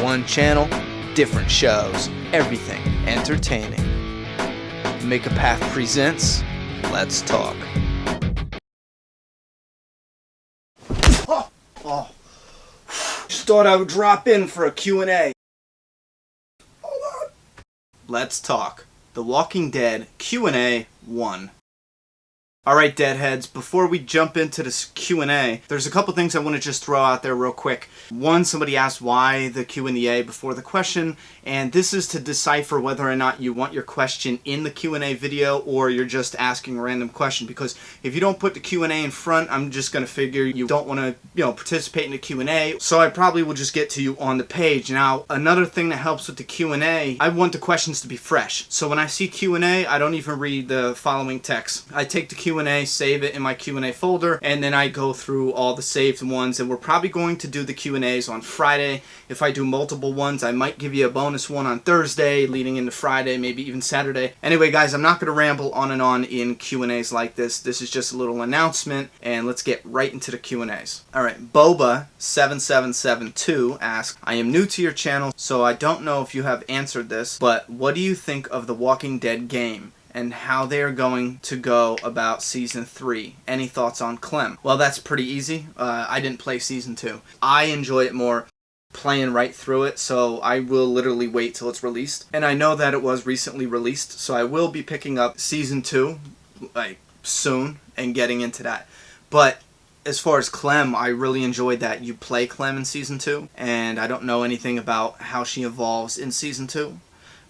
One channel, different shows, everything entertaining. Make a Path presents Let's Talk. Just thought I would drop in for a Q&A. Hold on. Let's Talk. The Walking Dead Q&A 1. Alright, Deadheads, before we jump into this Q&A, there's a couple things I want to just throw out there real quick. One, somebody asked why the Q&A before the question, and this is to decipher whether or not you want your question in the Q&A video or you're just asking a random question, because if you don't put the Q&A in front, I'm just going to figure you don't want to, participate in the Q&A, so I probably will just get to you on the page. Now, another thing that helps with the Q&A, I want the questions to be fresh. So when I see Q&A, I don't even read the following text. I take the Q&A, save it in my Q&A folder, and then I go through all the saved ones, and we're probably going to do the Q&As on Friday. If I do multiple ones, I might give you a bonus one on Thursday, leading into Friday, maybe even Saturday. Anyway, guys, I'm not going to ramble on and on in Q&As like this. This is just a little announcement, and let's get right into the Q&As. Alright, Boba7772 asks, I am new to your channel, so I don't know if you have answered this, but what do you think of the Walking Dead game and how they are going to go about Season 3? Any thoughts on Clem? Well, that's pretty easy. I didn't play Season 2. I enjoy it more playing right through it, so I will literally wait till it's released. And I know that it was recently released, so I will be picking up Season 2, soon, and getting into that. But as far as Clem, I really enjoyed that you play Clem in Season 2, and I don't know anything about how she evolves in Season 2.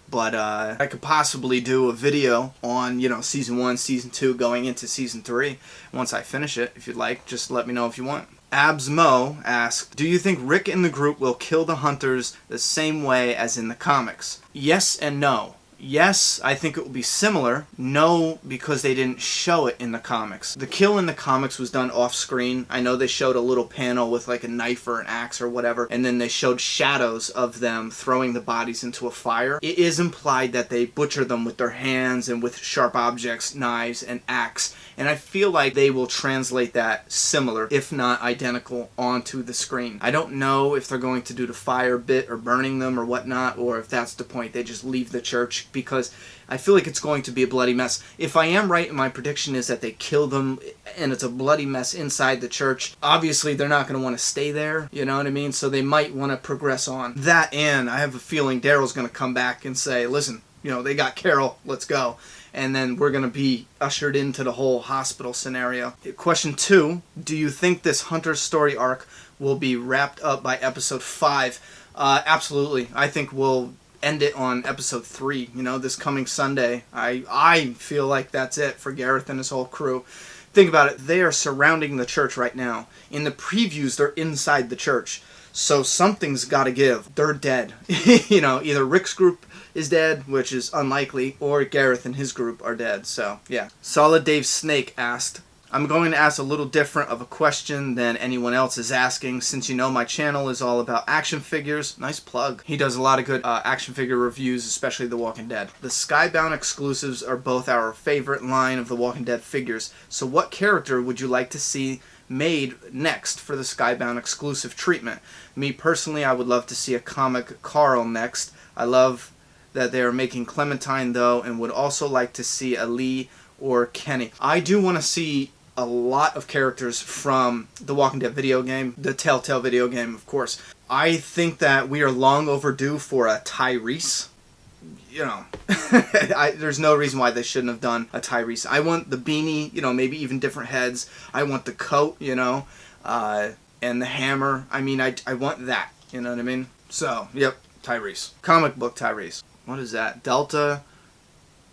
But I could possibly do a video on, Season 1, Season 2, going into Season 3. Once I finish it, if you'd like, just let me know if you want. Absmo asks, do you think Rick and the group will kill the hunters the same way as in the comics? Yes and no. Yes, I think it will be similar. No, because they didn't show it in the comics. The kill in the comics was done off screen. I know they showed a little panel with like a knife or an axe or whatever, and then they showed shadows of them throwing the bodies into a fire. It is implied that they butcher them with their hands and with sharp objects, knives and axe, and I feel like they will translate that similar, if not identical, onto the screen. I don't know if they're going to do the fire bit or burning them or whatnot, or if that's the point, they just leave the church, because I feel like it's going to be a bloody mess. If I am right, my prediction is that they kill them and it's a bloody mess inside the church. Obviously, they're not going to want to stay there, you know what I mean? So they might want to progress on. That, and I have a feeling Daryl's going to come back and say, listen, they got Carol, let's go. And then we're going to be ushered into the whole hospital scenario. Question 2, do you think this Hunter story arc will be wrapped up by episode 5? Absolutely. I think we'll end it on episode 3, this coming Sunday. I feel like that's it for Gareth and his whole crew. Think about it, they are surrounding the church right now. In the previews, they're inside the church. So something's got to give. They're dead. Either Rick's group is dead, which is unlikely, or Gareth and his group are dead. So, yeah. Solid Dave Snake asked, I'm going to ask a little different of a question than anyone else is asking, since my channel is all about action figures. Nice plug. He does a lot of good action figure reviews, especially The Walking Dead. The Skybound exclusives are both our favorite line of The Walking Dead figures, so what character would you like to see made next for the Skybound exclusive treatment? Me personally, I would love to see a comic Carl next. I love that they are making Clementine though, and would also like to see a Lee or Kenny. I do want to see a lot of characters from the Walking Dead video game, the Telltale video game, of course. I think that we are long overdue for a Tyrese. There's no reason why they shouldn't have done a Tyrese. I want the beanie, maybe even different heads. I want the coat, and the hammer. I want that, you know what I mean? So, yep, Tyrese. Comic book Tyrese. What is that? Delta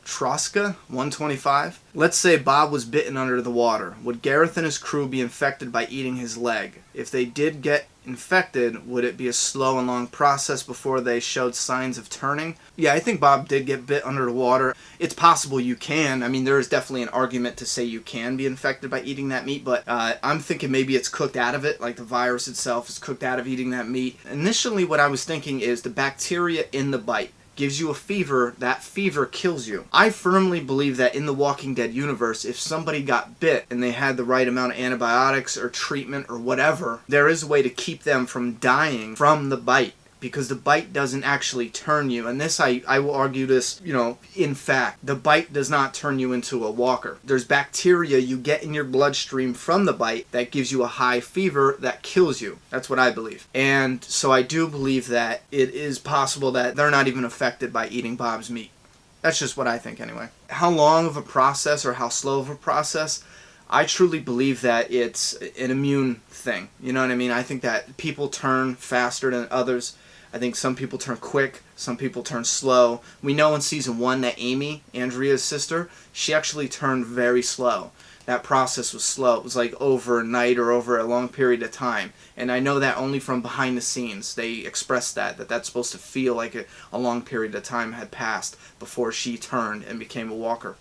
Troska 125. Let's say Bob was bitten under the water. Would Gareth and his crew be infected by eating his leg? If they did get infected, would it be a slow and long process before they showed signs of turning? Yeah, I think Bob did get bit under the water. It's possible you can. There is definitely an argument to say you can be infected by eating that meat, but I'm thinking maybe it's cooked out of it, like the virus itself is cooked out of eating that meat. Initially, what I was thinking is the bacteria in the bite gives you a fever, that fever kills you. I firmly believe that in the Walking Dead universe, if somebody got bit and they had the right amount of antibiotics or treatment or whatever, there is a way to keep them from dying from the bite. because the bite doesn't actually turn you. And this, I will argue this, in fact, the bite does not turn you into a walker. There's bacteria you get in your bloodstream from the bite that gives you a high fever that kills you. That's what I believe. And so I do believe that it is possible that they're not even affected by eating Bob's meat. That's just what I think anyway. How long of a process or how slow of a process? I truly believe that it's an immune thing. You know what I mean? I think that people turn faster than others. I think some people turn quick, some people turn slow. We know in season 1 that Amy, Andrea's sister, she actually turned very slow. That process was slow. It was like overnight or over a long period of time. And I know that only from behind the scenes. They expressed that's supposed to feel like a long period of time had passed before she turned and became a walker.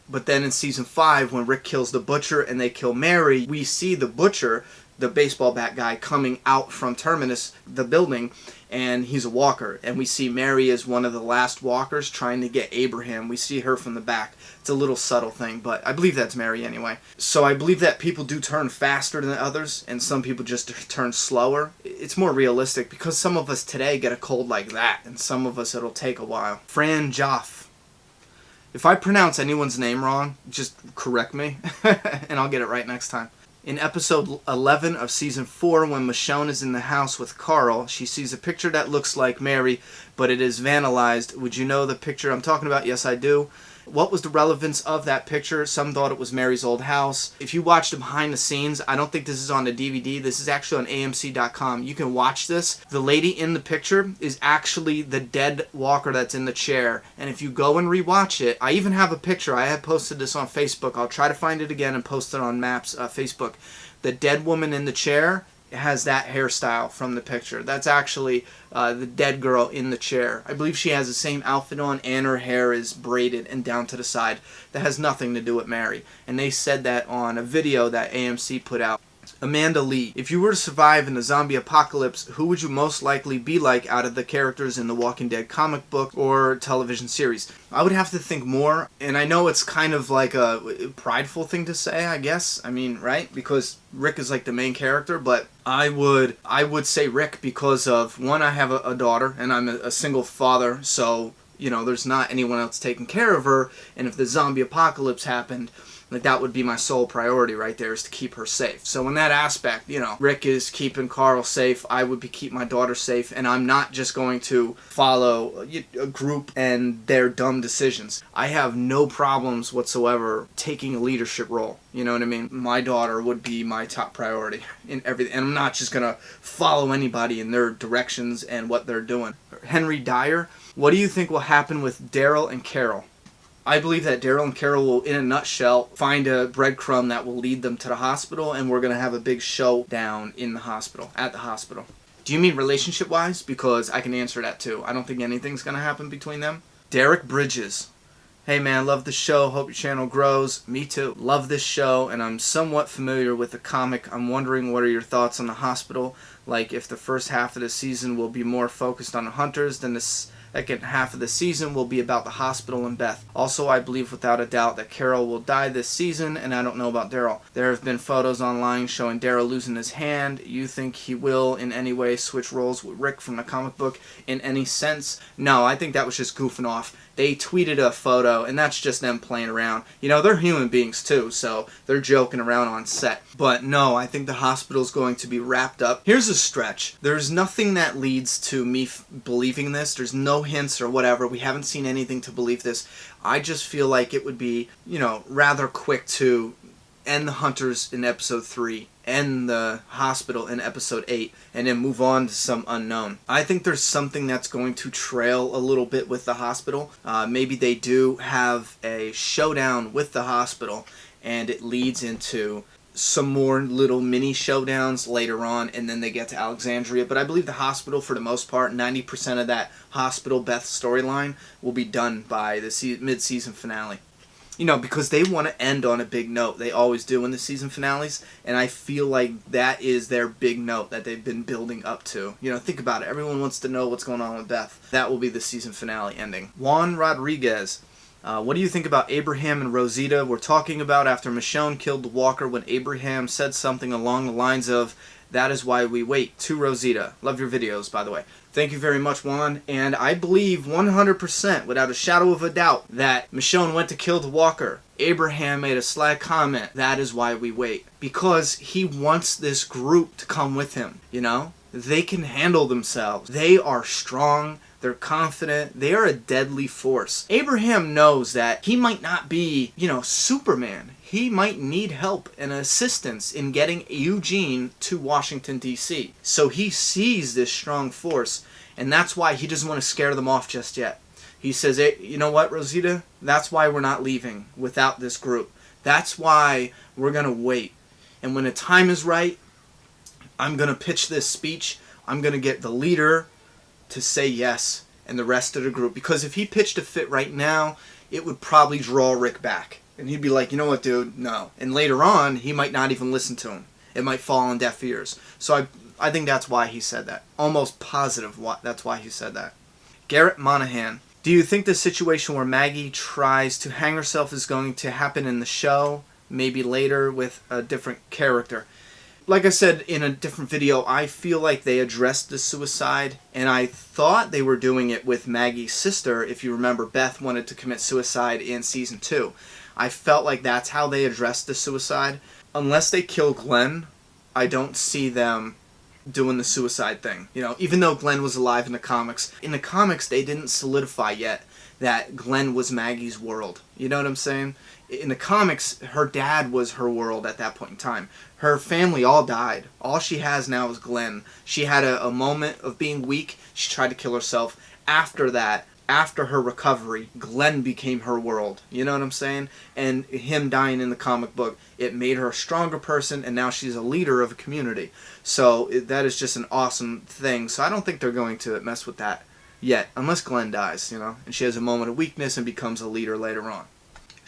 But then in season 5, when Rick kills the butcher and they kill Mary, we see the butcher, the baseball bat guy, coming out from Terminus, the building, and he's a walker. And we see Mary as one of the last walkers trying to get Abraham. We see her from the back. It's a little subtle thing, but I believe that's Mary anyway. So I believe that people do turn faster than others, and some people just turn slower. It's more realistic because some of us today get a cold like that, and some of us it'll take a while. Fran Joff. If I pronounce anyone's name wrong, just correct me, and I'll get it right next time. In episode 11 of season 4, when Michonne is in the house with Carl, she sees a picture that looks like Mary, but it is vandalized. Would you know the picture I'm talking about? Yes, I do. What was the relevance of that picture? Some thought it was Mary's old house. If you watch the behind the scenes, I don't think this is on the DVD. This is actually on AMC.com. You can watch this. The lady in the picture is actually the dead walker that's in the chair. And if you go and rewatch it, I even have a picture. I had posted this on Facebook. I'll try to find it again and post it on Maps Facebook. The dead woman in the chair has that hairstyle from the picture. That's actually the dead girl in the chair. I believe she has the same outfit on and her hair is braided and down to the side. That has nothing to do with Mary. And they said that on a video that AMC put out. Amanda Lee. If you were to survive in the zombie apocalypse, who would you most likely be like out of the characters in the Walking Dead comic book or television series? I would have to think more, and I know it's kind of like a prideful thing to say, I guess. I mean, right? Because Rick is like the main character, but I would say Rick because of, one, I have a daughter, and I'm a single father, so, there's not anyone else taking care of her, and if the zombie apocalypse happened, like, that would be my sole priority right there, is to keep her safe. So in that aspect, Rick is keeping Carl safe. I would keep my daughter safe. And I'm not just going to follow a group and their dumb decisions. I have no problems whatsoever taking a leadership role. You know what I mean? My daughter would be my top priority in everything. And I'm not just going to follow anybody in their directions and what they're doing. Henry Dyer, what do you think will happen with Daryl and Carol? I believe that Daryl and Carol will, in a nutshell, find a breadcrumb that will lead them to the hospital, and we're going to have a big showdown in the hospital, at the hospital. Do you mean relationship-wise? Because I can answer that too. I don't think anything's going to happen between them. Derek Bridges. Hey man, love the show. Hope your channel grows. Me too. Love this show, and I'm somewhat familiar with the comic. I'm wondering, what are your thoughts on the hospital? Like, if the first half of the season will be more focused on the hunters, then the second half of the season will be about the hospital and Beth. Also, I believe without a doubt that Carol will die this season, and I don't know about Daryl. There have been photos online showing Daryl losing his hand. You think he will in any way switch roles with Rick from the comic book in any sense? No, I think that was just goofing off. They tweeted a photo, and that's just them playing around. They're human beings too, so they're joking around on set. But no, I think the hospital's going to be wrapped up. Here's a stretch. There's nothing that leads to me believing this. There's no hints or whatever. We haven't seen anything to believe this. I just feel like it would be, rather quick to end the hunters in episode 3, end the hospital in episode 8, and then move on to some unknown. I think there's something that's going to trail a little bit with the hospital. Maybe they do have a showdown with the hospital, and it leads into some more little mini showdowns later on, and then they get to Alexandria. But I believe the hospital, for the most part, 90% of that hospital Beth storyline will be done by the mid-season finale. Because they want to end on a big note. They always do in the season finales, and I feel like that is their big note that they've been building up to. Think about it. Everyone wants to know what's going on with Beth. That will be the season finale ending. Juan Rodriguez. What do you think about Abraham and Rosita? We're talking about after Michonne killed the walker, when Abraham said something along the lines of, That is why we wait. To Rosita. Love your videos, by the way. Thank you very much, Juan. And I believe 100%, without a shadow of a doubt, that Michonne went to kill the Walker. Abraham made a sly comment. That is why we wait. Because he wants this group to come with him, you know? They can handle themselves. They are strong. They're confident. They are a deadly force. Abraham knows that he might not be, you know, Superman. He might need help and assistance in getting Eugene to Washington, D.C. So he sees this strong force, and that's why he doesn't want to scare them off just yet. He says, hey, you know what, Rosita? That's why we're not leaving without this group. That's why we're going to wait. And when the time is right, I'm going to pitch this speech. I'm going to get the leader to say yes and the rest of the group. Because if he pitched a fit right now, it would probably draw Rick back. And he'd be like, you know what, dude, no. And later on, he might not even listen to him. It might fall on deaf ears. So I think that's why he said that. Almost positive that's why he said that. Garrett Monahan. Do you think the situation where Maggie tries to hang herself is going to happen in the show? Maybe later with a different character? Like I said in a different video, I feel like they addressed the suicide, and I thought they were doing it with Maggie's sister. If you remember, Beth wanted to commit suicide in Season 2. I felt like that's how they addressed the suicide. Unless they kill Glenn, I don't see them doing the suicide thing. You know, even though Glenn was alive in the comics they didn't solidify yet that Glenn was Maggie's world. You know what I'm saying? In the comics, her dad was her world at that point in time. Her family all died. All she has now is Glenn. She had a moment of being weak. She tried to kill herself. After that, after her recovery, Glenn became her world. You know what I'm saying? And him dying in the comic book, it made her a stronger person, and now she's a leader of a community. So that is just an awesome thing. So I don't think they're going to mess with that yet, unless Glenn dies, you know, and she has a moment of weakness and becomes a leader later on.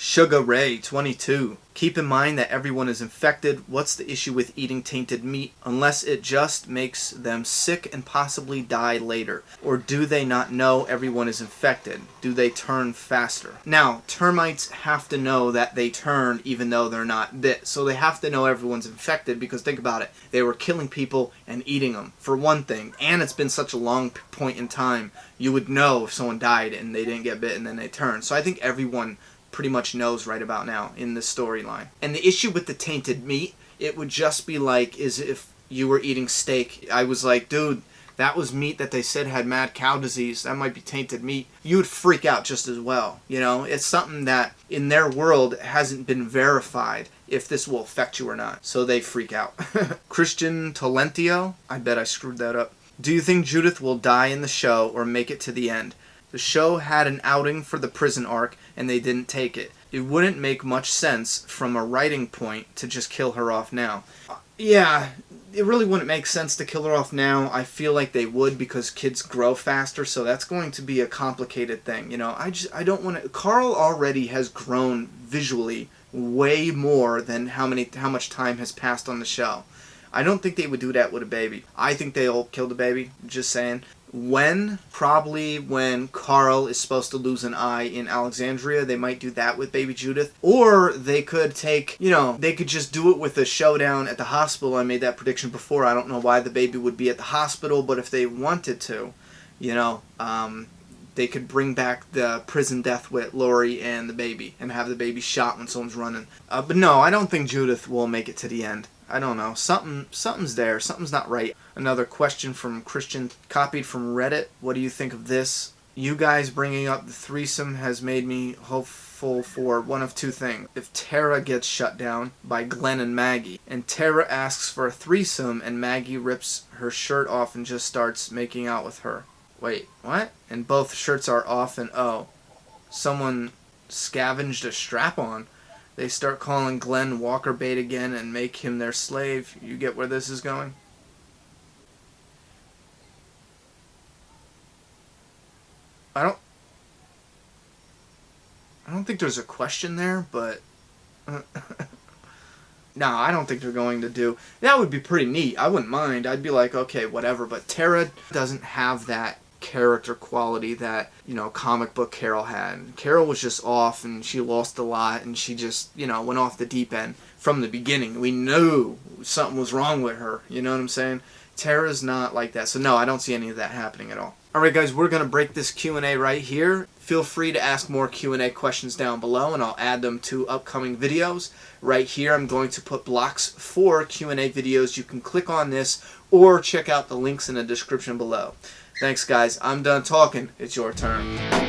Sugar Ray 22. Keep in mind that everyone is infected. What's the issue with eating tainted meat unless it just makes them sick and possibly die later? Or do they not know everyone is infected? Do they turn faster? Now, termites have to know that they turn even though they're not bit. So they have to know everyone's infected because think about it. They were killing people and eating them, for one thing. And it's been such a long point in time. You would know if someone died and they didn't get bit and then they turned. So I think everyone pretty much knows right about now in this storyline. And the issue with the tainted meat, it would just be like is if you were eating steak. I was like, dude, that was meat that they said had mad cow disease. That might be tainted meat. You would freak out just as well. You know, it's something that in their world hasn't been verified if this will affect you or not. So they freak out. Christian Talentio, I bet I screwed that up. Do you think Judith will die in the show or make it to the end? The show had an outing for the prison arc, and they didn't take it. It wouldn't make much sense from a writing point to just kill her off now. Yeah, it really wouldn't make sense to kill her off now. I feel like they would because kids grow faster, so that's going to be a complicated thing. You know, I don't want to... Carl already has grown visually way more than how much time has passed on the show. I don't think they would do that with a baby. I think they'll kill the baby, just saying. When? Probably when Carl is supposed to lose an eye in Alexandria. They might do that with baby Judith. Or they could take, you know, they could just do it with a showdown at the hospital. I made that prediction before. I don't know why the baby would be at the hospital, but if they wanted to, you know, they could bring back the prison death with Lori and the baby and have the baby shot when someone's running. But no, I don't think Judith will make it to the end. I don't know. Something's there. Something's not right. Another question from Christian, copied from Reddit. What do you think of this? You guys bringing up the threesome has made me hopeful for one of two things. If Tara gets shut down by Glenn and Maggie, and Tara asks for a threesome, and Maggie rips her shirt off and just starts making out with her. Wait, what? And both shirts are off and oh, someone scavenged a strap-on. They start calling Glenn Walker bait again and make him their slave. You get where this is going? I don't think there's a question there, but no, I don't think they're going to do. That would be pretty neat. I wouldn't mind. I'd be like, okay, whatever. But Tara doesn't have that character quality that, you know, comic book Carol had. And Carol was just off, and she lost a lot, and she just, you know, went off the deep end from the beginning. We knew something was wrong with her, you know what I'm saying? Tara's not like that. So no, I don't see any of that happening at all. Alright guys, we're going to break this Q&A right here. Feel free to ask more Q&A questions down below, and I'll add them to upcoming videos. Right here I'm going to put blocks for Q&A videos. You can click on this or check out the links in the description below. Thanks guys, I'm done talking. It's your turn.